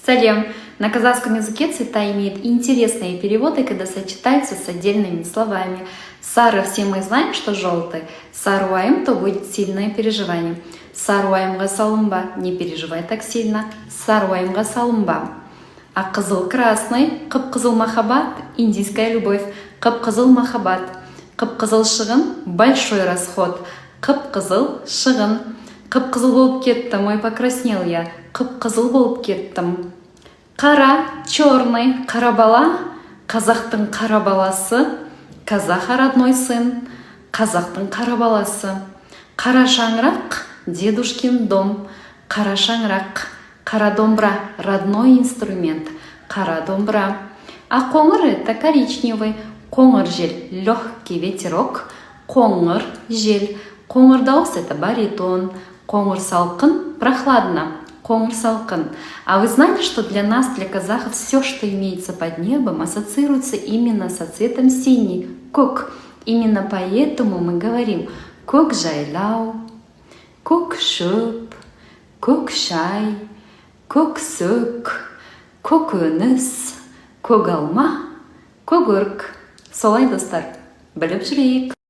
Салем. На казахском языке цвета имеют интересные переводы, когда сочетаются с отдельными словами. Сары все мы знаем, что желтый. Саруаем, то будет сильное переживание. Саруаем гасалумба, не переживай так сильно. Саруаем гасалумба. А кызыл красный, кып-кызыл махаббат, индийская любовь. Кып-кызыл махаббат. Кып-кызыл шығын, большой расход. Кып-кызыл шығын. Кып-кызыл болып кеттім, ой, покраснел я. Кып-кызыл болып кеттім. Қара, черный, қара бала, қазақтың қара баласы, казах родной сын, қазақтың қара баласы. Қара шаңырақ, дедушкин дом, қара шаңырақ, қара домбра, родной инструмент, қара домбра. А қоңыр это коричневый, қоңыр жел, легкий ветерок, қоңыр жел. Қоңыр дауыс это баритон, қоңыр салқын, прохладно. Қоңыр салқын. А вы знали, что для нас, для казахов, все, что имеется под небом, ассоциируется именно со цветом синий, көк. Именно поэтому мы говорим көк жайлау, көк шөп, көк шай, көксөк, көкөніс, көк алма, көгөрік. Солай достар, біліп жүрейік.